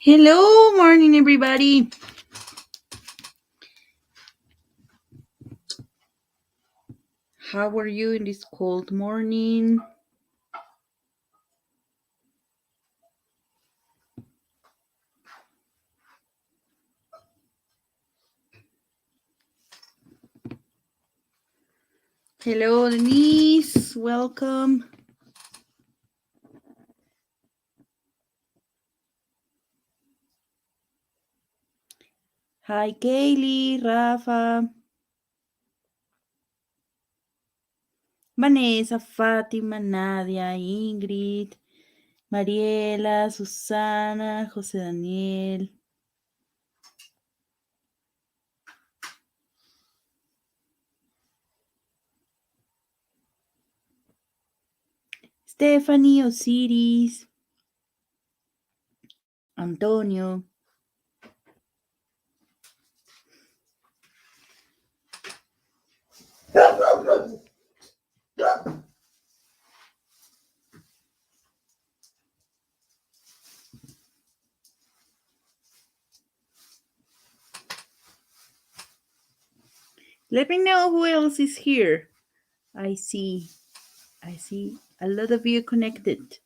Hello, morning, everybody. How are you in this cold morning? Hello, Denise. Welcome. Hi, Kaylee, Rafa, Vanessa, Fátima, Nadia, Ingrid, Mariela, Susana, José Daniel. Stephanie, Osiris, Antonio. Let me know who else is here. I see a lot of you connected.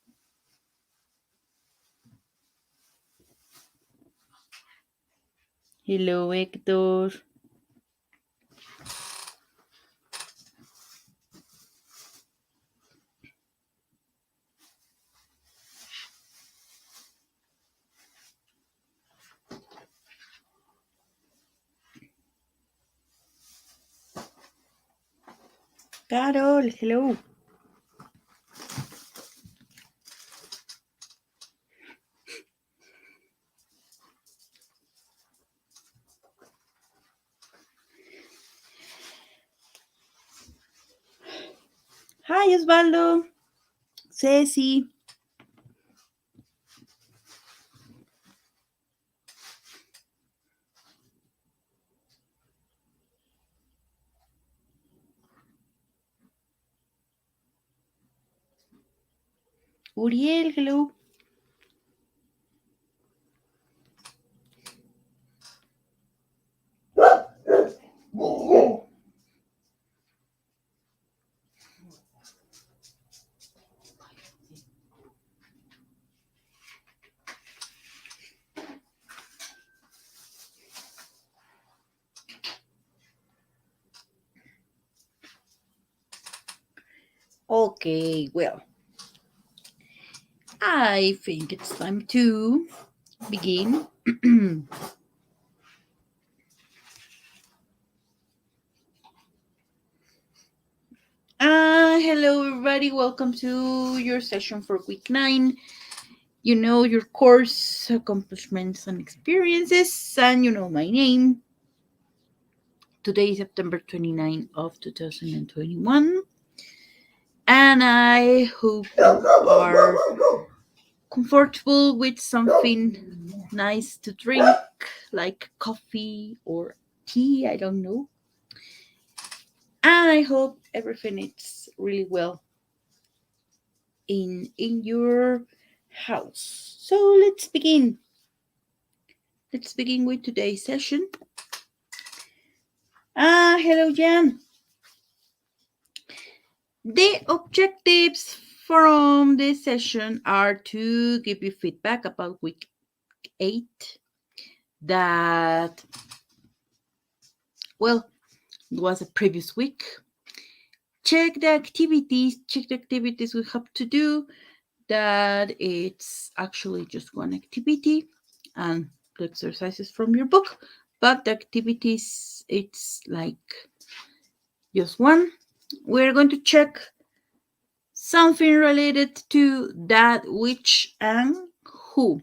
Hello, Hector. Carol, hello. Hi, Osvaldo. Ceci. Uriel, hello. Okay, well, I think it's time to begin. Hello, everybody. Welcome to your session for week 9. You know your course accomplishments and experiences, and you know my name. Today is September 29 of 2021, and I hope you are comfortable with something nice to drink, like coffee or tea, I don't know. And I hope everything is really well in your house. So let's begin. Let's begin with today's session. Hello, Jan. The objectives from this session are to give you feedback about week 8 that, well, was a previous week. Check the activities we have to do, that it's actually just one activity and the exercises from your book, but the activities, it's like just one. We're going to check something related to that, which, and who.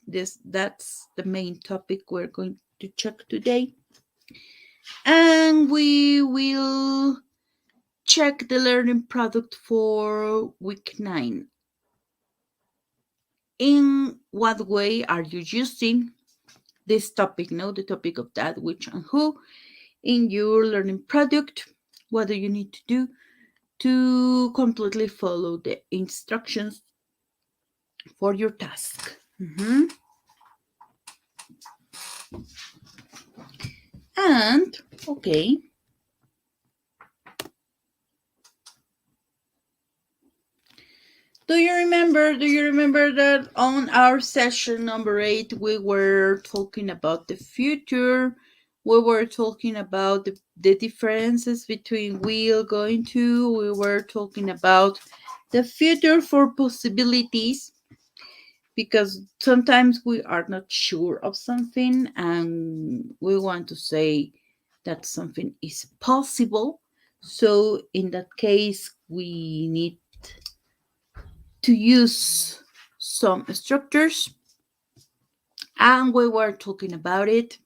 That's the main topic we're going to check today. And we will check the learning product for week 9. In what way are you using this topic, the topic of that, which, and who, in your learning product? What do you need to do to completely follow the instructions for your task? And okay, do you remember that on our session number 8 we were talking about the future? We were talking about the differences between will going to. We were talking about the future for possibilities, because sometimes we are not sure of something and we want to say that something is possible. So in that case we need to use some structures, and we were talking about it,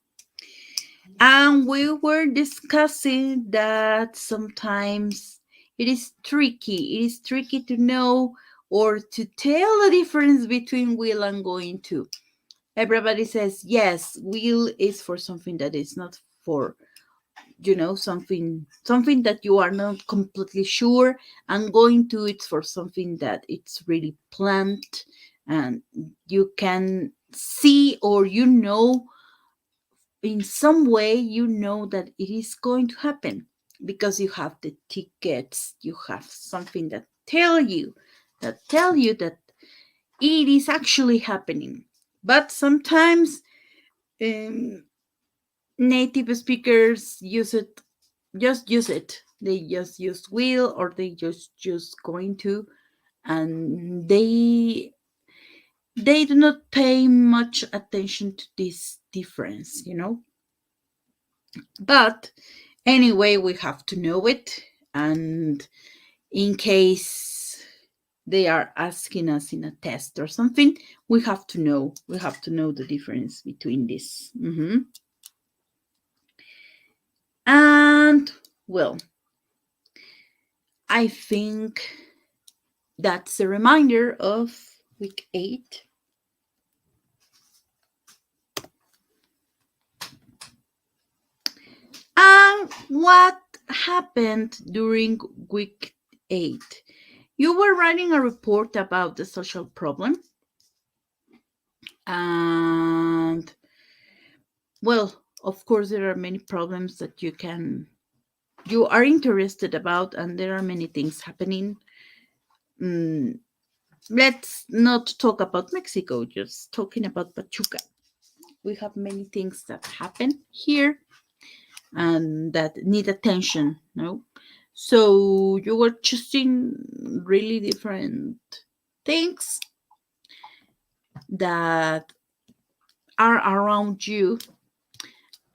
and we were discussing that sometimes it is tricky to know or to tell the difference between will and going to. Everybody says yes, will is for something that is not for, something that you are not completely sure, and going to it's for something that it's really planned, and you can see, or in some way that it is going to happen, because you have the tickets, you have something that tell you that it is actually happening. But sometimes um, native speakers use it. They just use will, or they just use going to, and they do not pay much attention to this difference. But anyway, we have to know it, and in case they are asking us in a test or something, we have to know the difference between this. And well, I think that's a reminder of week 8. And what happened during week 8? You were writing a report about the social problem, and well, of course, there are many problems that you are interested about, and there are many things happening. Mm, let's not talk about Mexico, just talking about Pachuca. We have many things that happen here and that need attention, no? So you were choosing really different things that are around you.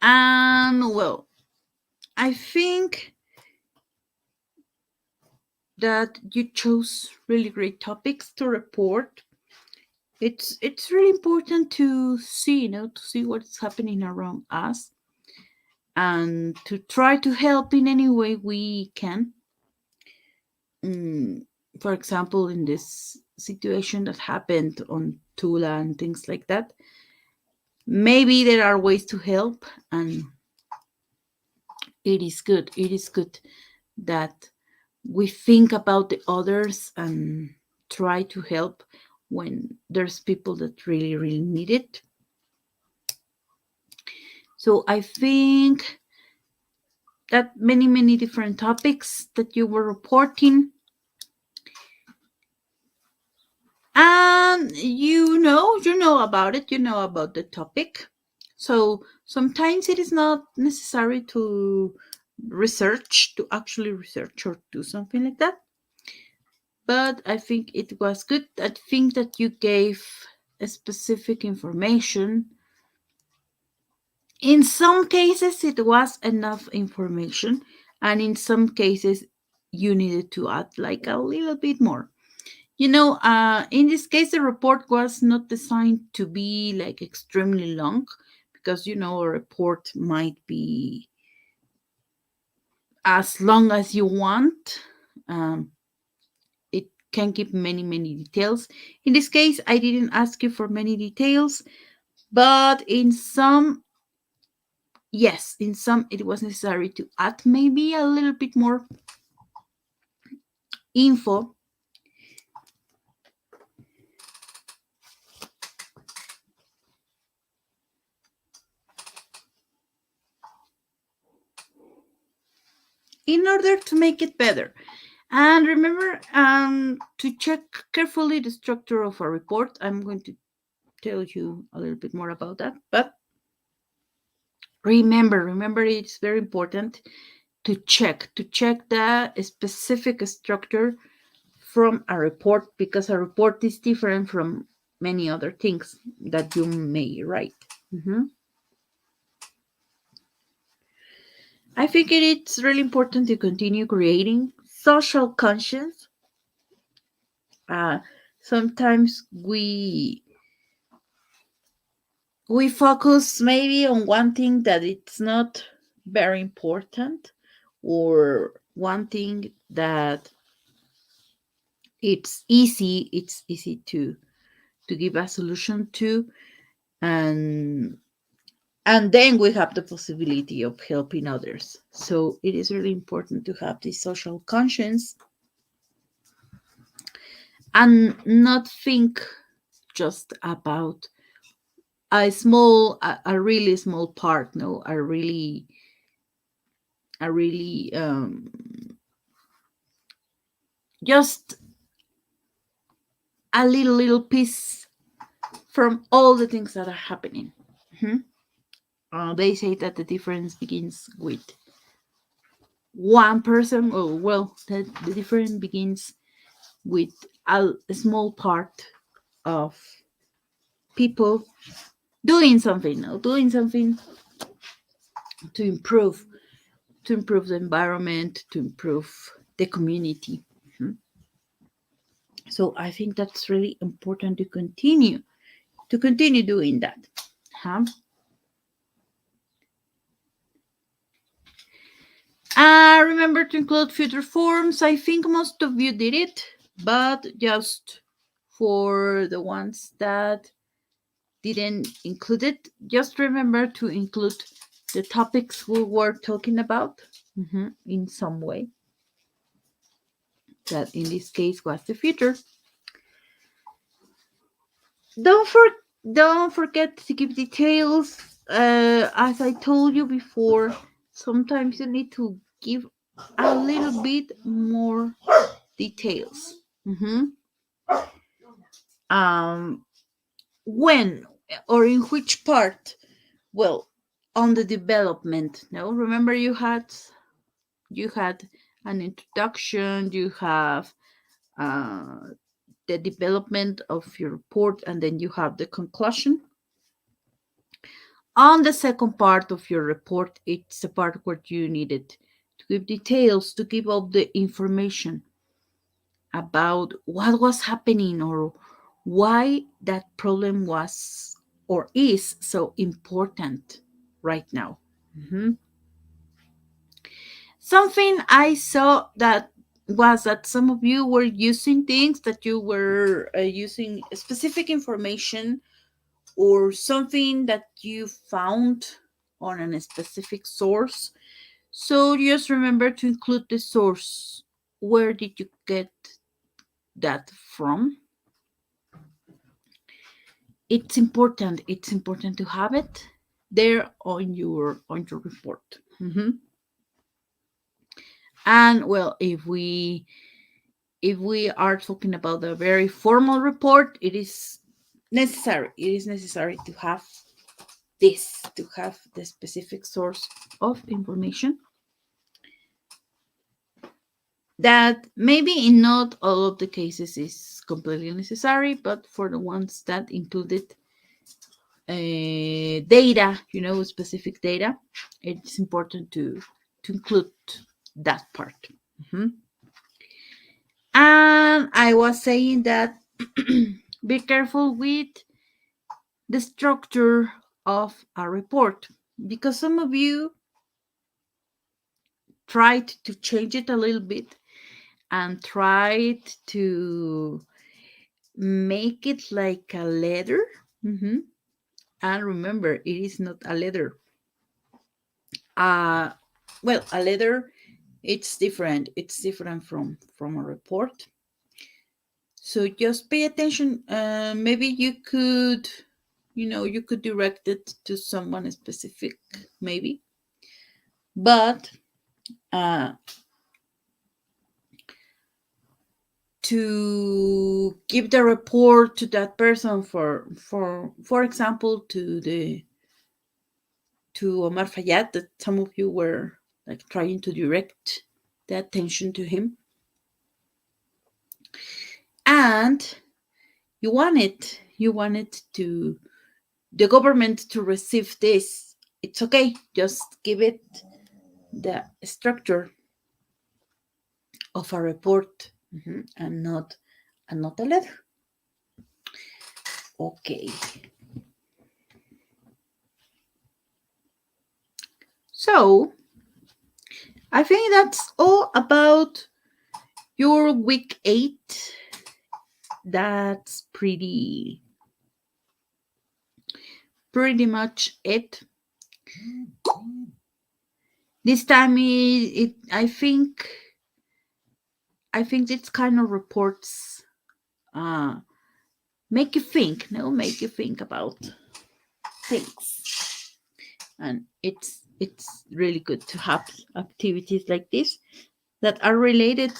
And well, I think that you chose really great topics to report. It's really important to see, to see what's happening around us, and to try to help in any way we can. Mm, for example, in this situation that happened on Tula and things like that, maybe there are ways to help, and it is good. It is good that we think about the others and try to help when there's people that really, really need it. So I think that many, many different topics that you were reporting, and you know about it, you know about the topic. So sometimes it is not necessary to actually research or do something like that. But I think it was good. I think that you gave a specific information. In some cases it was enough information, and in some cases you needed to add like a little bit more. In this case, the report was not designed to be like extremely long, because a report might be as long as you want. Um, it can give many, many details. In this case, I didn't ask you for many details, but in some, yes, in some, it was necessary to add maybe a little bit more info. in order to make it better. And remember to check carefully the structure of a report. I'm going to tell you a little bit more about that. But remember, it's very important to check the specific structure from a report, because a report is different from many other things that you may write. Mhm. I think it's really important to continue creating social conscience. Uh, Sometimes we focus maybe on one thing that it's not very important, or one thing that it's easy to give a solution to, and then we have the possibility of helping others. So it is really important to have this social conscience and not think just about a really small part. No, a really just a little piece from all the things that are happening. Mhm. They say that the difference begins with one person. Oh, well, the difference begins with a small part of people doing something to improve the environment, to improve the community. Mhm. So I think that's really important to continue doing that. Huh? Remember to include future forms. I think most of you did it, but just for the ones that didn't include it, just remember to include the topics we were talking about, in some way. That in this case was the future. Don't for don't forget to give details. As I told you before, sometimes you need to give a little bit more details. Um, when or in which part? Well, on the development. No, remember you had an introduction. You have uh, the development of your report, and then you have the conclusion. On the second part of your report, it's the part where you needed to give details, to give all the information about what was happening, or why that problem was or is so important right now. Mhm. Something I saw that was that some of you were using things, that you were using specific information or something that you found on a specific source. So just remember to include the source. Where did you get that from? It's important to have it there on your report. And well, if we are talking about a very formal report, it is necessary to have the specific source of information, that maybe in not all of the cases is completely necessary, but for the ones that included data, specific data, it's important to include that part. Mhm. And I was saying that be careful with the structure of a report, because some of you tried to change it a little bit and tried to make it like a letter. And remember, it is not a letter. uh well, a letter, it's different from a report. So just pay attention. Maybe you could direct it to someone specific, maybe. But uh, to give the report to that person for example to Omar Fayad, that some of you were like trying to direct the attention to him, and you wanted to the government to receive this. It's okay, just give it the structure of a report, and not a letter. Okay, so I think that's all about your week 8. That's pretty much it. This time I think it's kind of reports uh make you think about things, and it's really good to have activities like this that are related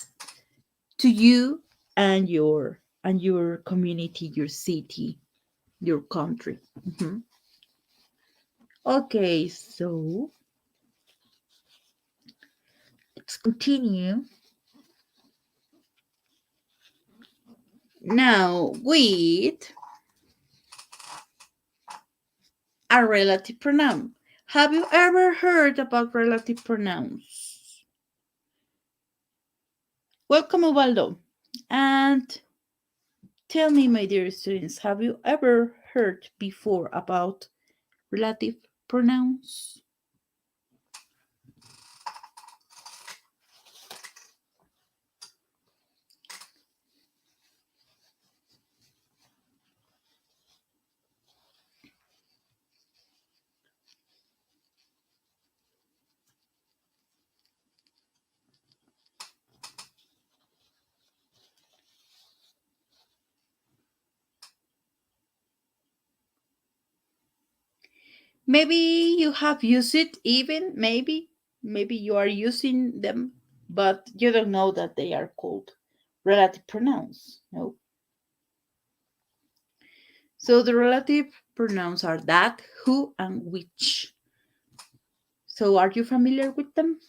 to you and your community, your city, your country. Mhm. Okay, so let's continue now with a relative pronoun. Have you ever heard about relative pronouns? Welcome, Ubaldo. And tell me, my dear students, have you ever heard before about relative pronouns? Maybe you have used it, even maybe you are using them, but you don't know that they are called relative pronouns. No. So the relative pronouns are that, who, and which. So are you familiar with them?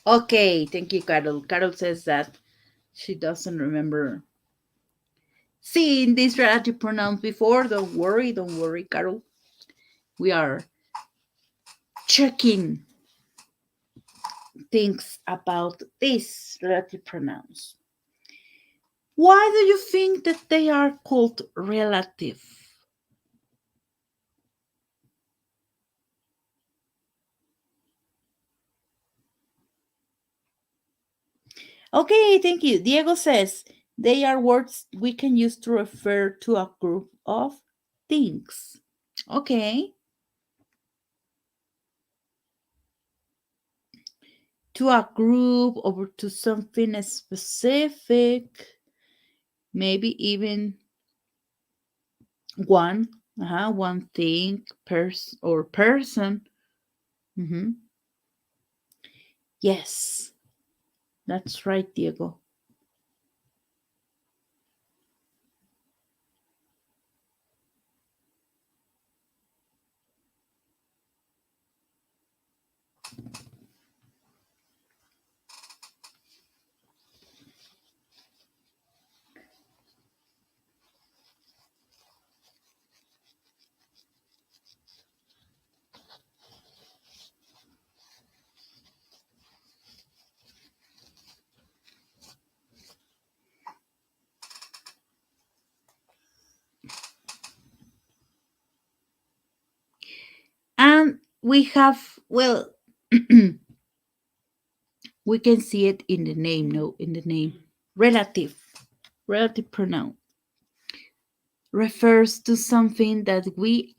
Okay, thank you, Carol. Carol says that she doesn't remember seeing these relative pronouns before. Don't worry, Carol. We are checking things about these relative pronouns. Why do you think that they are called relative? Okay, thank you. Diego says they are words we can use to refer to a group of things. Okay, to a group or to something specific, maybe even one thing, person. Mhm. Yes, that's right, Diego. we have, well, we can see it in the name, no, in the name. Relative pronoun refers to something that we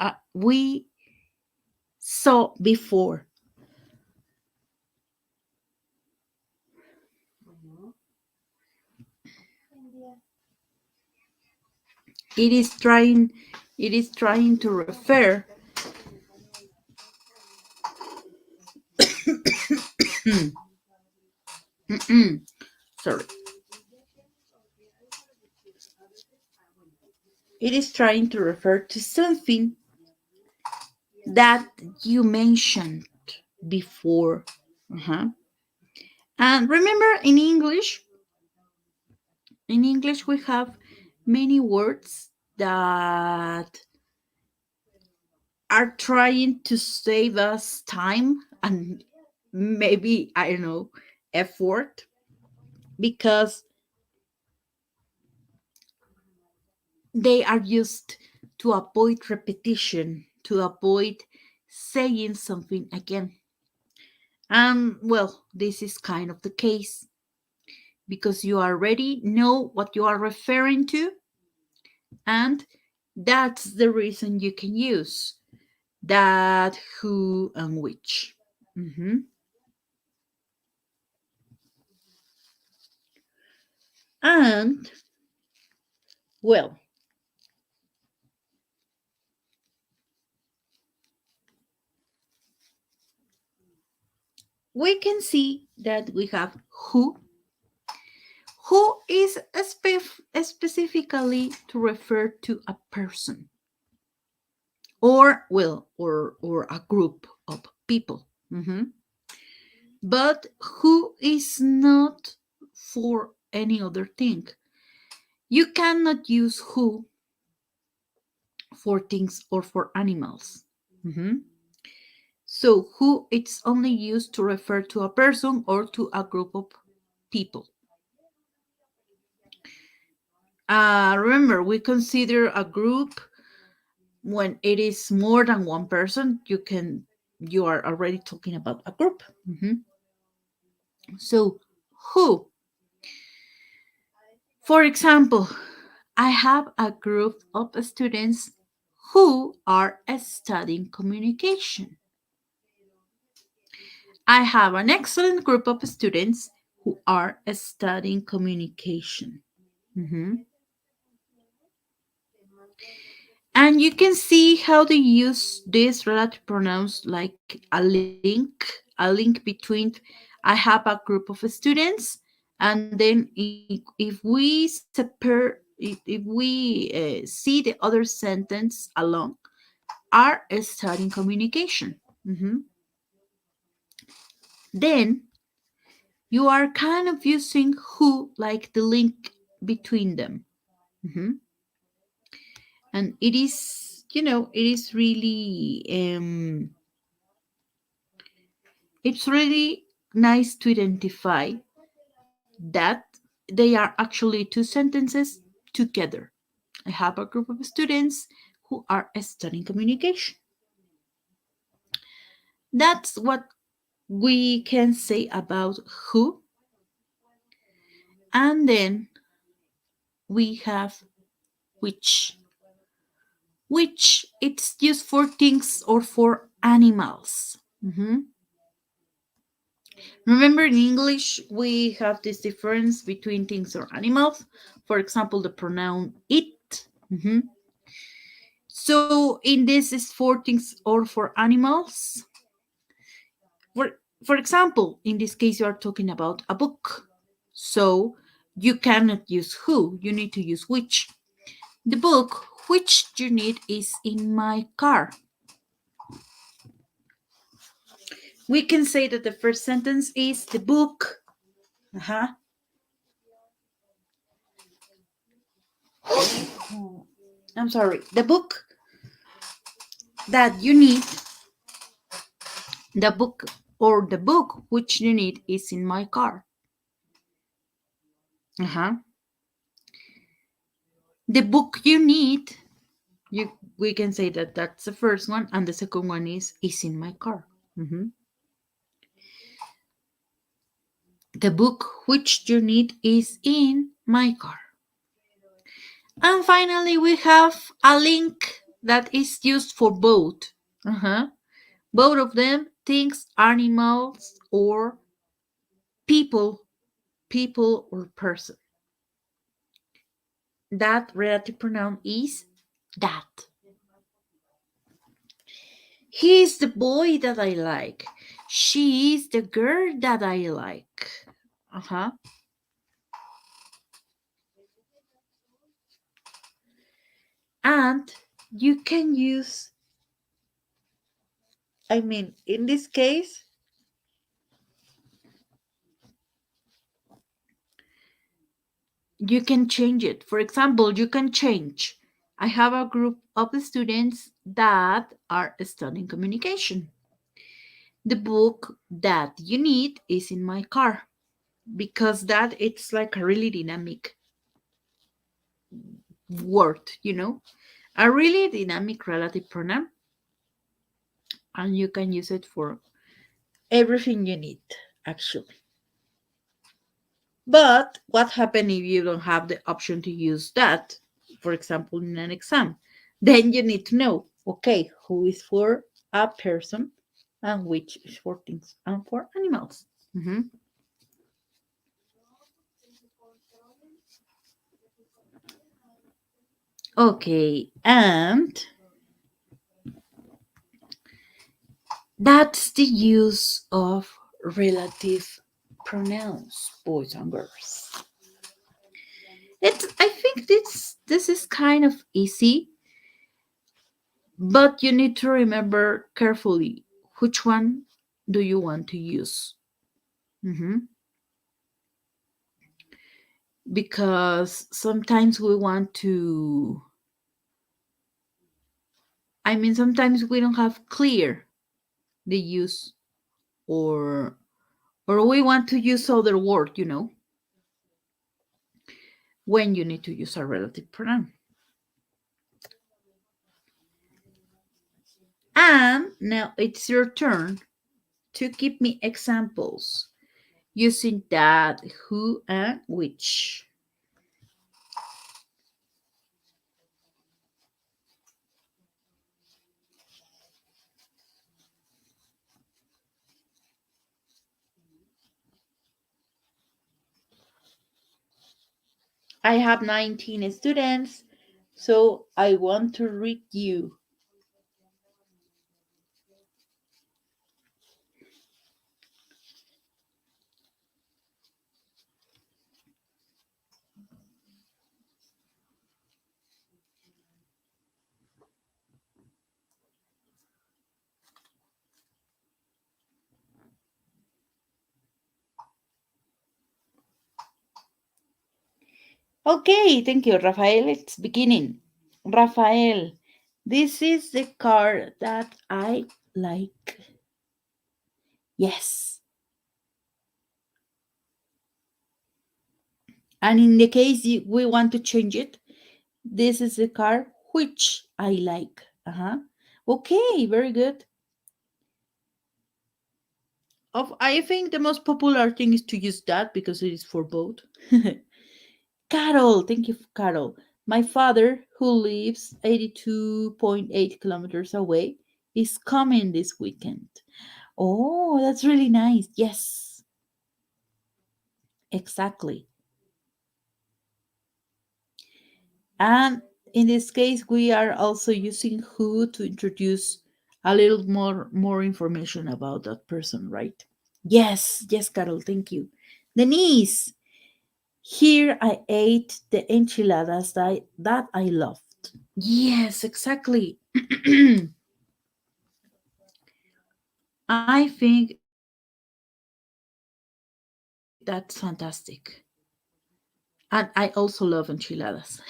saw before. It is trying to refer sorry. It is trying to refer to something that you mentioned before. Uh-huh. And remember, in English, we have many words that are trying to save us time and maybe, I don't know, effort, because they are used to avoid repetition, to avoid saying something again. And well, this is kind of the case because you already know what you are referring to, and that's the reason you can use that, who, and which. Mhm. And well, we can see that we have who is specifically to refer to a person, or well, or a group of people. Mhm. But who is not for any other thing. You cannot use who for things or for animals. Mhm. So who, it's only used to refer to a person or to a group of people. Remember, we consider a group when it is more than one person. You are already talking about a group. Mhm. So who, for example, I have a group of students who are studying communication. I have an excellent group of students who are studying communication. Mhm. And you can see how they use these relative pronouns like a link between I have a group of students, and then if we see the other sentence along, are studying communication. Mhm. Then you are kind of using who like the link between them. Mhm. And it is, it is really it's really nice to identify that they are actually two sentences together. I have a group of students who are studying communication. That's what we can say about who. And then we have which. Which it's used for things or for animals. Mhm. Remember, in English, we have this difference between things or animals. For example, the pronoun it. Mhm. So, in this is for things or for animals. For example, in this case, you are talking about a book. So, you cannot use who, you need to use which. The book which you need is in my car. We can say that the first sentence is the book. Uh-huh. I'm sorry. The book that you need, the book the book which you need is in my car. Uh-huh. The book you need, we can say that that's the first one, and the second one is in my car. Mhm. The book which you need is in my car. And finally, we have a link that is used for both. Uh-huh. Both of them, things, animals, or people, people or person. That relative pronoun is that. He is the boy that I like. She is the girl that I like. Uh-huh. And you can use, in this case, you can change it. For example, you can change. I have a group of students that are studying communication. The book that you need is in my car because that it's like a really dynamic word. A really dynamic relative pronoun, and you can use it for everything you need, actually. But what happens if you don't have the option to use that, for example, in an exam? Then you need to know, okay, who is for a person and which is for things and for animals. Mhm. Okay, and that's the use of relative pronouns, boys and girls. I think this is kind of easy, but you need to remember carefully which one do you want to use. Mhm. Because sometimes we want to, sometimes we don't have clear the use, or we want to use other word, when you need to use a relative pronoun. And now it's your turn to give me examples using that, who, and which. I have 19 students, so I want to read you. Okay, thank you, Rafael. It's beginning. Rafael, this is the car that I like. Yes. And in the case we want to change it, this is the car which I like. Uh-huh. Okay, very good. I think the most popular thing is to use that because it is for both. Carol, thank you, Carol. My father, who lives 82.8 kilometers away, is coming this weekend. Oh, that's really nice. Yes, exactly. And in this case, we are also using who to introduce a little more information about that person, right? Yes, yes, Carol, thank you. Denise, here I ate the enchiladas that I loved. Yes, exactly. I think that's fantastic. And I also love enchiladas.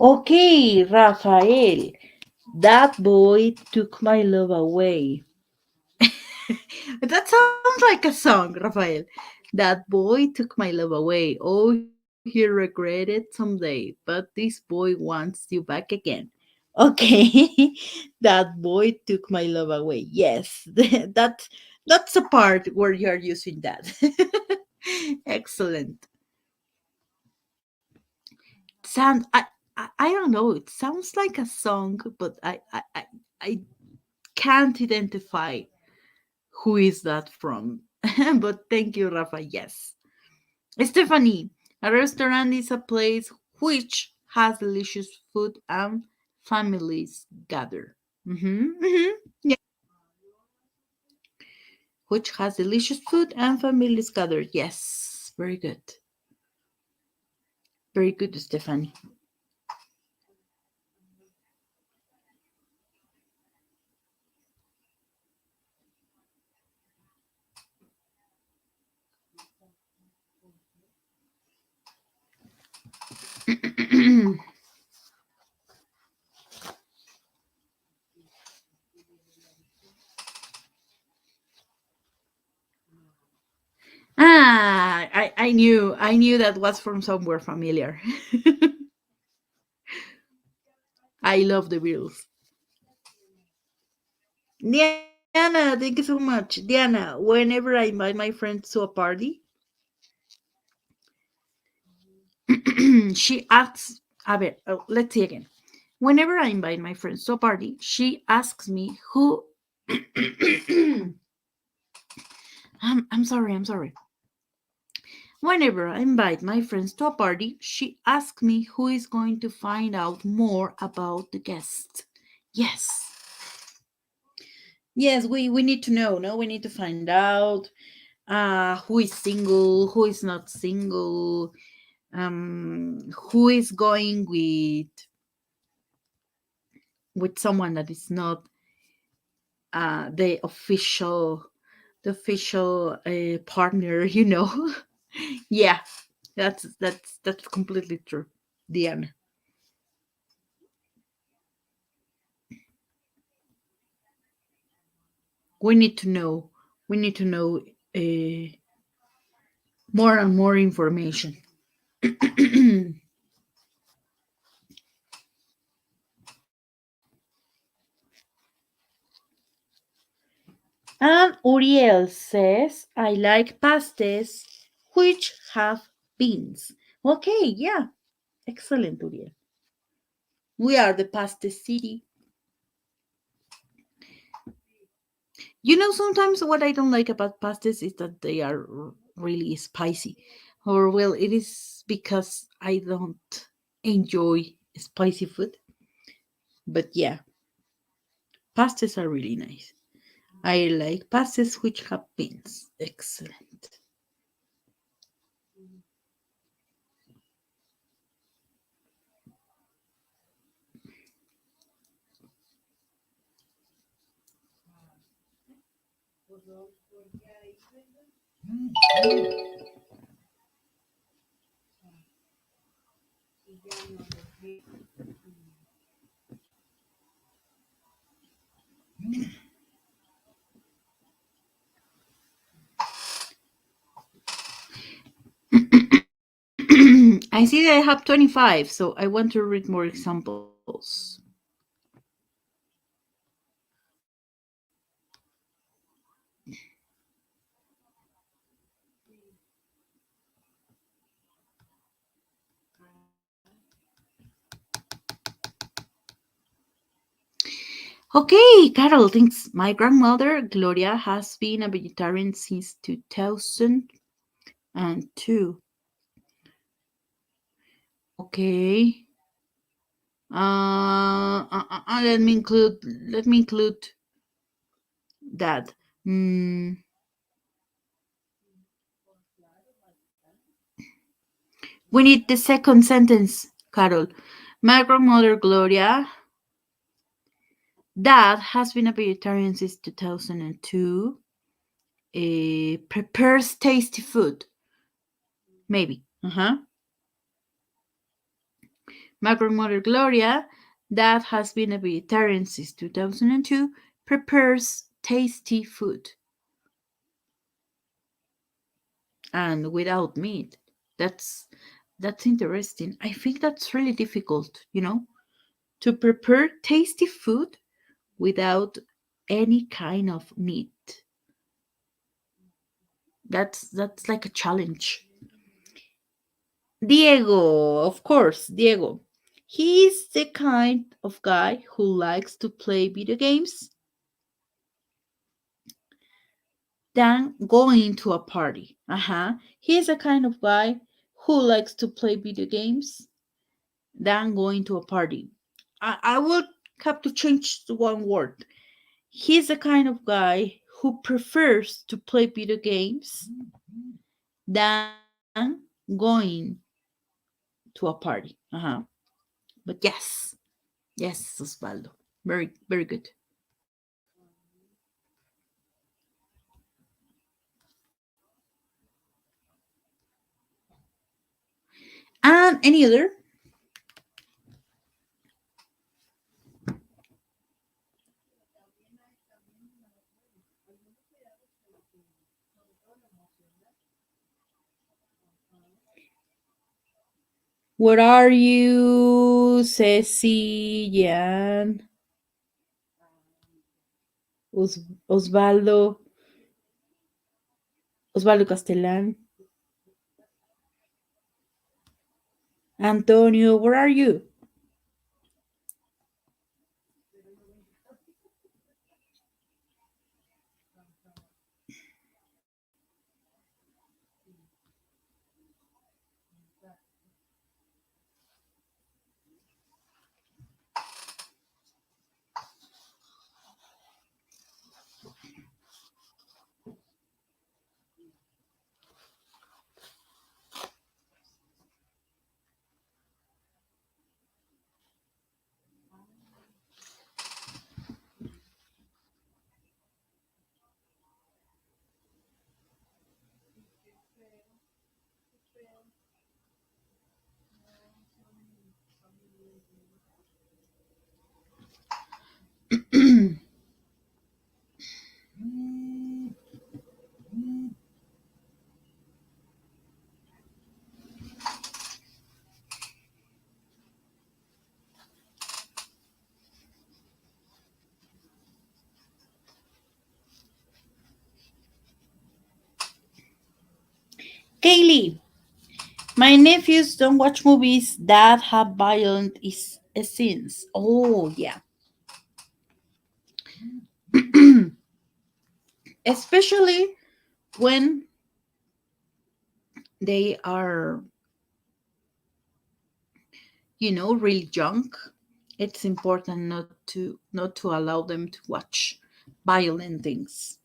Okay, Rafael. That boy took my love away. That sounds like a song, Rafael. That boy took my love away. Oh, he regretted someday, but this boy wants you back again. Okay, that boy took my love away. Yes, that's a part where you are using that. Excellent. Sound I don't know. It sounds like a song, but I can't identify who is that from. But thank you, Rafa. Yes. Stephanie, a restaurant is a place which has delicious food and families gather. Yeah. Which has delicious food and families gather. Yes. Very good. Very good, Stephanie. I knew that was from somewhere familiar. I love the Beatles. Diana, thank you so much. Diana, whenever I invite my friends to a party, she asks, a ver, let's see again. Whenever I invite my friends to a party, she asks me who. I'm sorry. Whenever I invite my friends to a party, she asks me who is going to find out more about the guests. Yes. Yes, we need to know, no? We need to find out who is single, who is not single, who is going with someone that is not the official partner, you know. Yeah, that's completely true, Diana. We need to know. We need to know more and more information. And Uriel says, I like pastes which have beans. Okay, yeah. Excellent, Uriel. We are the paste city. Sometimes what I don't like about pastes is that they are really spicy. Or, well, it is because I don't enjoy spicy food. But yeah, pastes are really nice. I like pastes which have beans. Excellent. I see that I have 25, so I want to read more examples. Okay, Carol thinks my grandmother, Gloria, has been a vegetarian since 2002. Okay. Let me include that. Mm, we need the second sentence, Carol. My grandmother, Gloria, that has been a vegetarian since 2002. Prepares tasty food. Maybe. Uh huh. My grandmother Gloria, that has been a vegetarian since 2002, prepares tasty food and without meat. That's that's interesting. I think that's really difficult, to prepare tasty food without any kind of meat. That's like a challenge. Diego, of course, Diego. He's the kind of guy who likes to play video games than going to a party. He's the kind of guy who likes to play video games than going to a party. I would have to change the one word. He's the kind of guy who prefers to play video games than going to a party. But yes, Osvaldo. Very, very good. And any other? Where are you, Ceci, Jan, Osvaldo, Osvaldo Castellan, Antonio? Where are you? Kaylee, my nephews don't watch movies that have violent scenes. Oh, yeah. Especially when they are, really young. It's important not to allow them to watch violent things.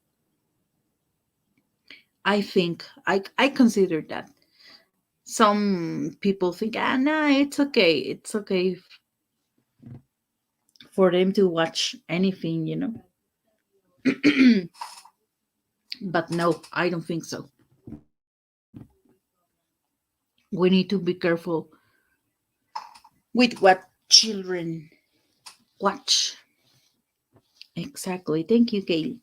I consider that. Some people think, nah, it's okay. It's okay for them to watch anything. But no, I don't think so. We need to be careful with what children watch. Exactly. Thank you, Gail.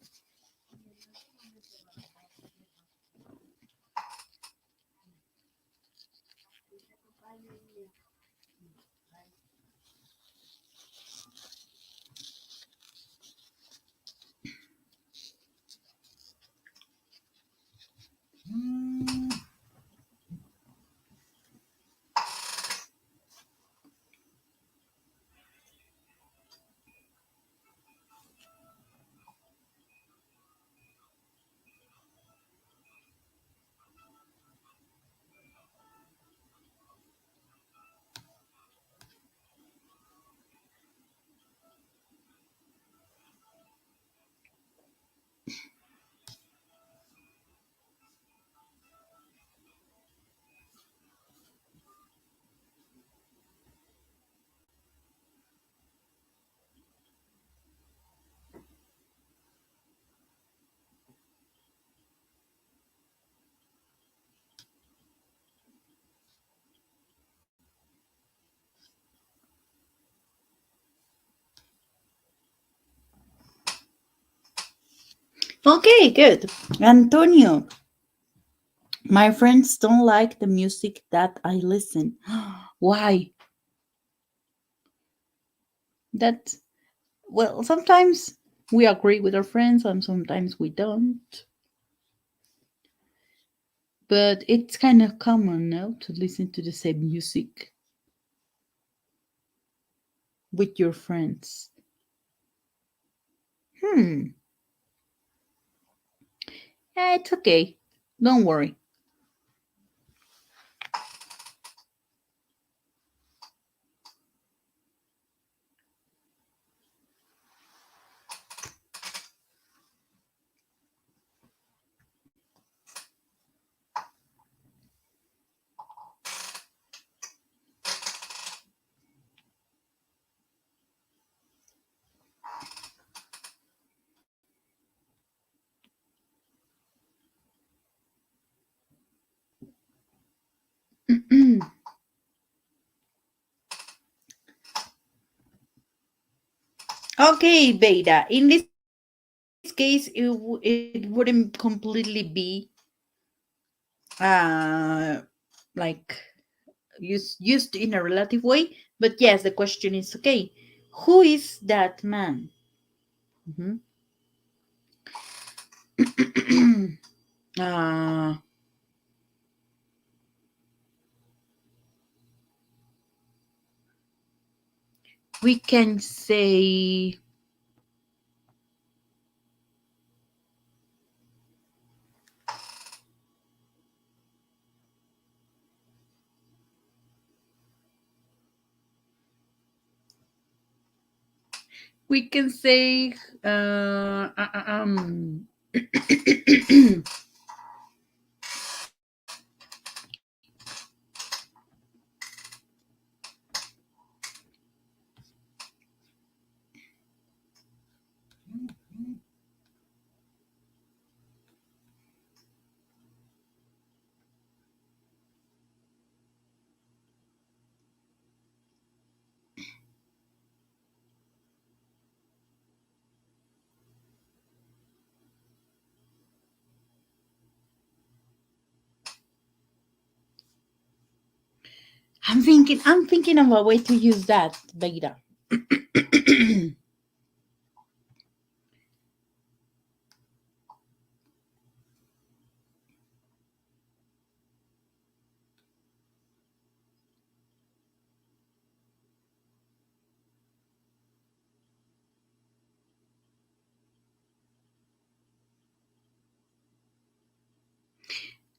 Okay, good. Antonio, my friends don't like the music that I listen. Why? That, well, sometimes we agree with our friends and sometimes we don't. But it's kind of common now to listen to the same music with your friends. Hmm. It's okay. Don't worry. Okay, Beta. In this case, it wouldn't completely be like used in a relative way. But yes, the question is okay. Who is that man? Mhm. uh, we can say we can say I'm thinking of a way to use that, Beta.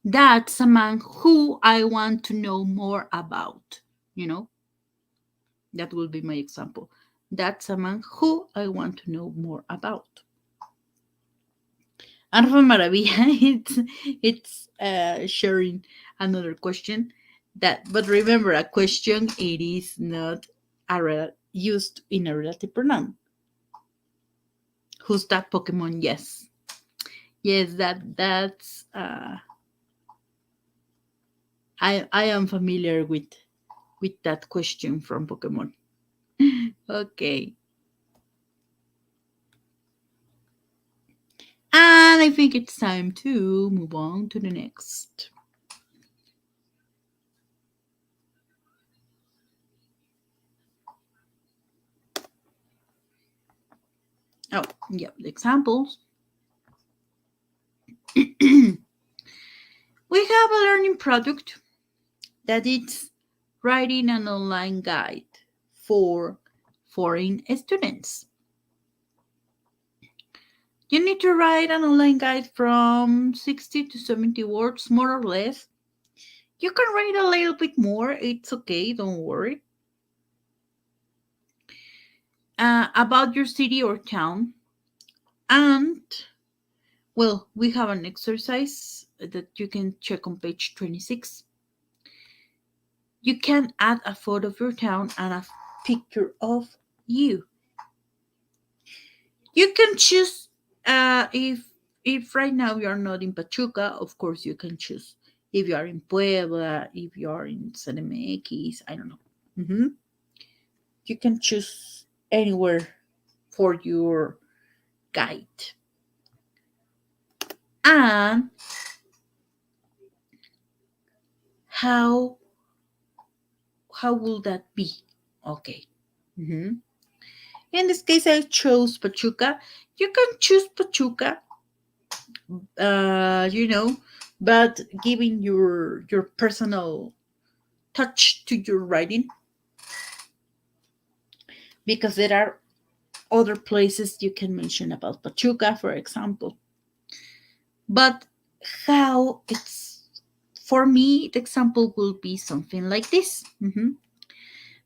That's a man who I want to know more about. You know, that will be my example. That's a man who I want to know more about. Arfa Maravilla, it's sharing another question that, but remember, a question it is not used in a relative pronoun. Who's that Pokemon? Yes, yes, that's. I am familiar with that question from Pokemon. Okay, and I think it's time to move on to the next. Oh, yeah, the examples. We have a learning product that it's writing an online guide for foreign students. You need to write an online guide from 60 to 70 words, more or less. You can write a little bit more, it's okay, don't worry. About your city or town. And, well, we have an exercise that you can check on page 26. You can add a photo of your town and a picture of you. You can choose if right now you are not in Pachuca, of course you can choose if you are in Puebla, if you are in CDMX, I don't know. hmm You can choose anywhere for your guide. And how how will that be? Okay. Mhm. In this case, I chose Pachuca. You can choose Pachuca, you know, but giving your personal touch to your writing, because there are other places you can mention about Pachuca, for example. But how it's for me, the example will be something like this. Mhm.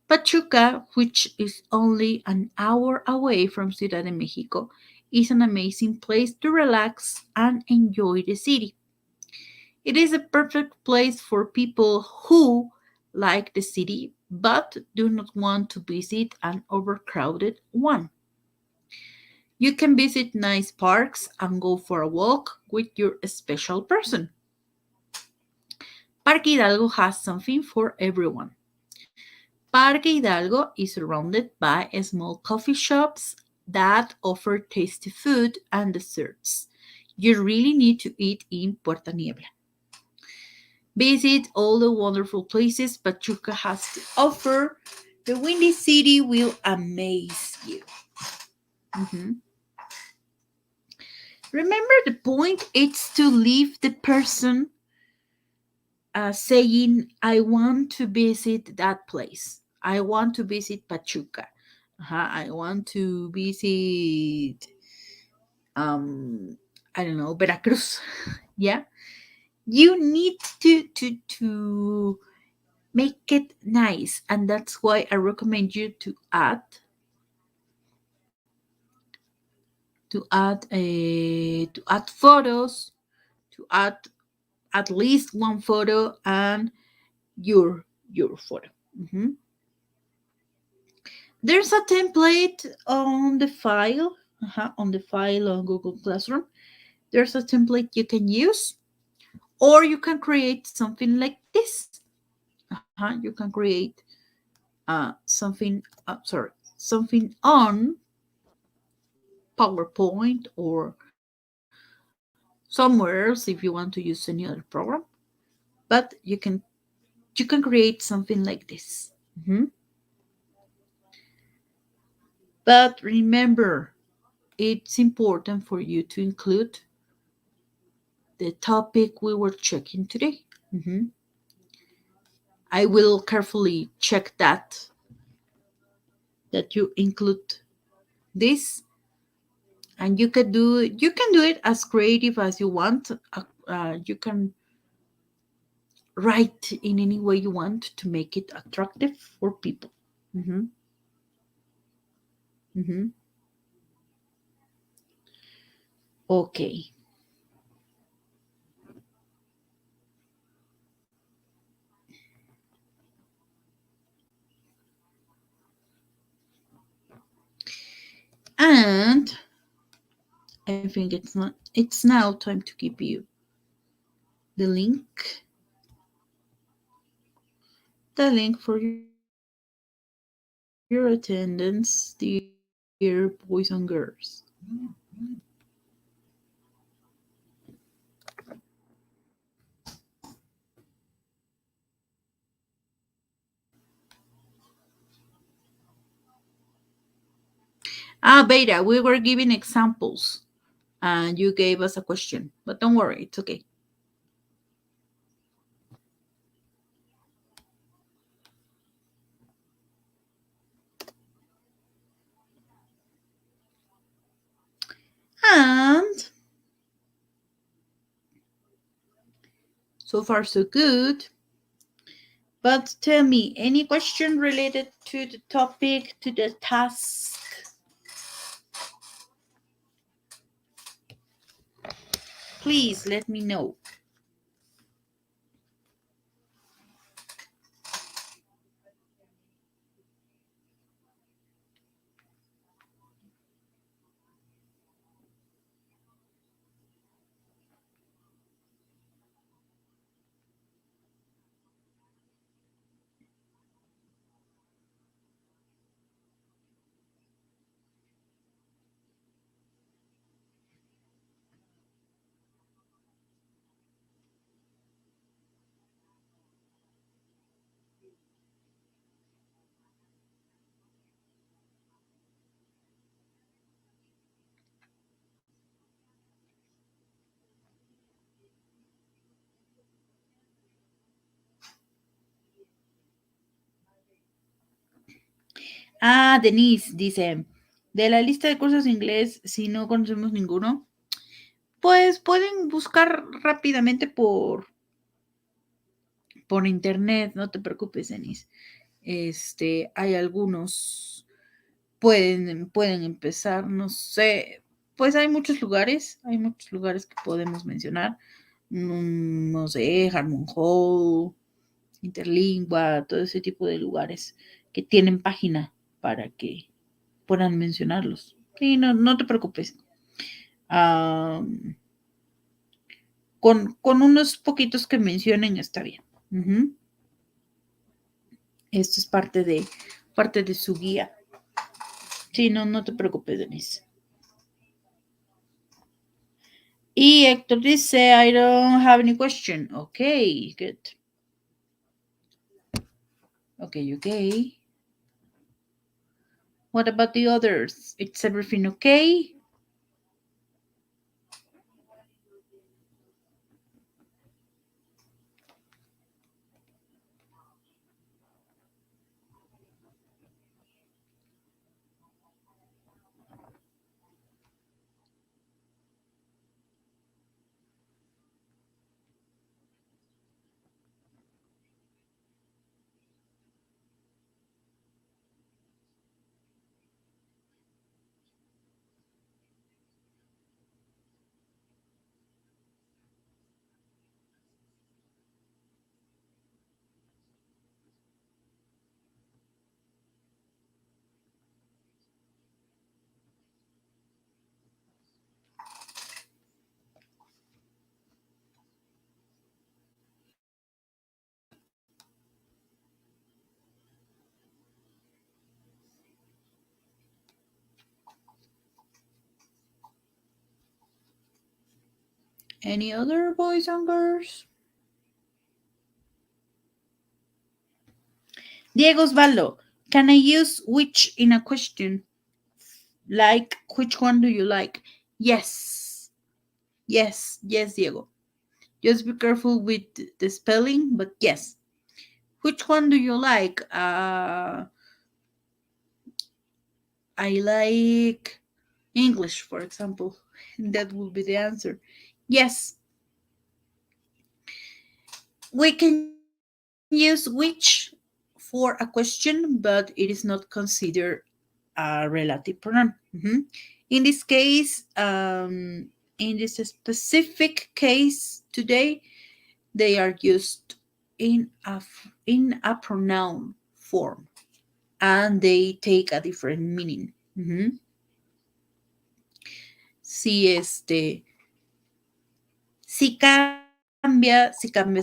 Pachuca, which is only an hour away from Ciudad de Mexico, is an amazing place to relax and enjoy the city. It is a perfect place for people who like the city but do not want to visit an overcrowded one. You can visit nice parks and go for a walk with your special person. Parque Hidalgo has something for everyone. Parque Hidalgo is surrounded by small coffee shops that offer tasty food and desserts. You really need to eat in Puerta Niebla. Visit all the wonderful places Pachuca has to offer. The windy city will amaze you. Mhm. Remember, the point is to leave the person saying, I want to visit that place. I want to visit Pachuca. I want to visit, um, I don't know, Veracruz. Yeah. You need to make it nice, and that's why I recommend you to add photos, to add at least one photo and your photo. Mhm. There's a template on the file, on the file on Google Classroom. There's a template you can use, or you can create something like this. You can create something on PowerPoint or somewhere else if you want to use any other program. But you can create something like this. Mhm. But remember, it's important for you to include the topic we were checking today. Mhm. I will carefully check that you include this, and you can do it as creative as you want. You can write in any way you want to make it attractive for people. Hmm. Hmm. Okay. And I think it's now time to give you the link for your attendance, dear boys and girls. Beta, we were giving examples and you gave us a question, but don't worry, it's okay. And so far, so good. But tell me, any question related to the topic, to the task? Please let me know. Denise dice, de la lista de cursos de inglés, si no conocemos ninguno, pues pueden buscar rápidamente por internet, no te preocupes, Denise. Hay algunos, pueden empezar, no sé, pues hay muchos lugares que podemos mencionar, no sé, Harmon Hall, Interlingua, todo ese tipo de lugares que tienen página para que puedan mencionarlos. Sí, no te preocupes. Con unos poquitos que mencionen está bien. Esto es parte de su guía. Sí, no te preocupes, Denise. Y Héctor dice, I don't have any question. Okay, good. Okay. What about the others? It's everything okay? Any other boys and girls? Diego Osvaldo, can I use which in a question? Like, which one do you like? Yes, Diego. Just be careful with the spelling, but yes. Which one do you like? I like English, for example. That will be the answer. Yes, we can use which for a question, but it is not considered a relative pronoun. In this case, in this specific case today, they are used in a pronoun form, and they take a different meaning. Si si cambia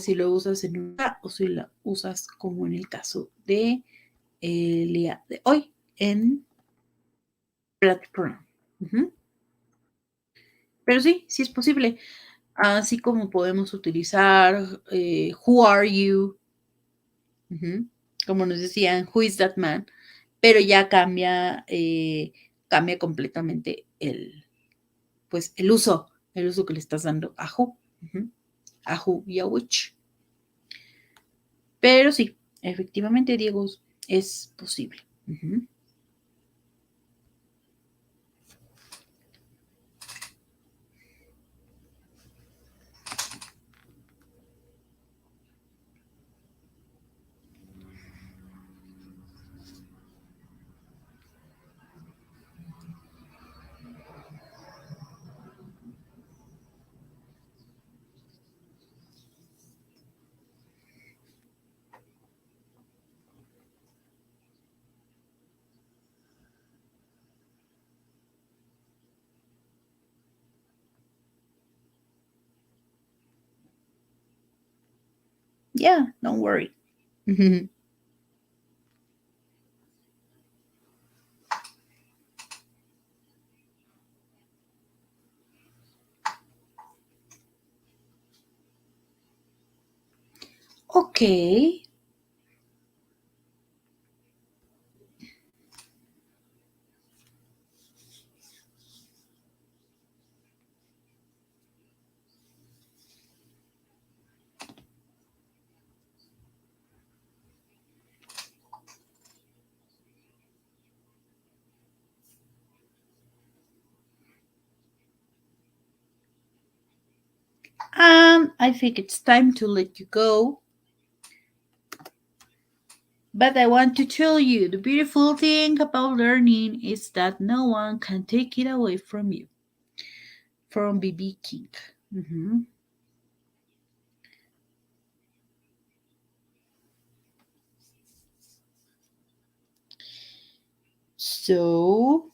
si lo usas en un o si lo usas como en el caso de el día de hoy en relative pronoun. Pero sí es posible. Así como podemos utilizar who are you, como nos decían, who is that man, pero ya cambia completamente el uso que le estás dando a who y a which. Pero sí, efectivamente, Diego, es posible. Yeah, don't worry. Okay. And I think it's time to let you go. But I want to tell you the beautiful thing about learning is that no one can take it away from you. From BB King. Mhm. So,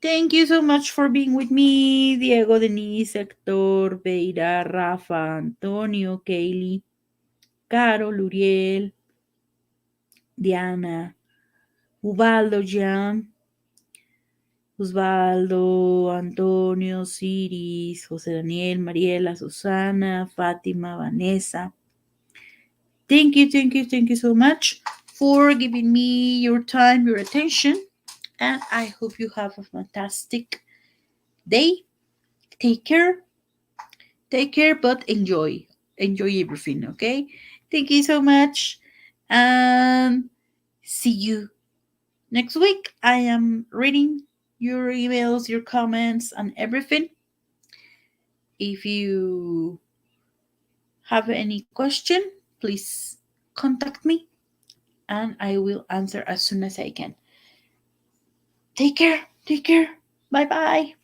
thank you so much for being with me, Diego, Denise, Hector, Beira, Rafa, Antonio, Kaylee, Caro, Luriel, Diana, Ubaldo, Jan, Osvaldo, Antonio, Ciris, José Daniel, Mariela, Susana, Fátima, Vanessa. Thank you so much for giving me your time, your attention, and I hope you have a fantastic day. Take care. Take care, but enjoy. Enjoy everything, okay? Thank you so much. And see you next week. I am reading your emails, your comments, and everything. If you have any question, please contact me and I will answer as soon as I can. Take care. Take care. Bye bye.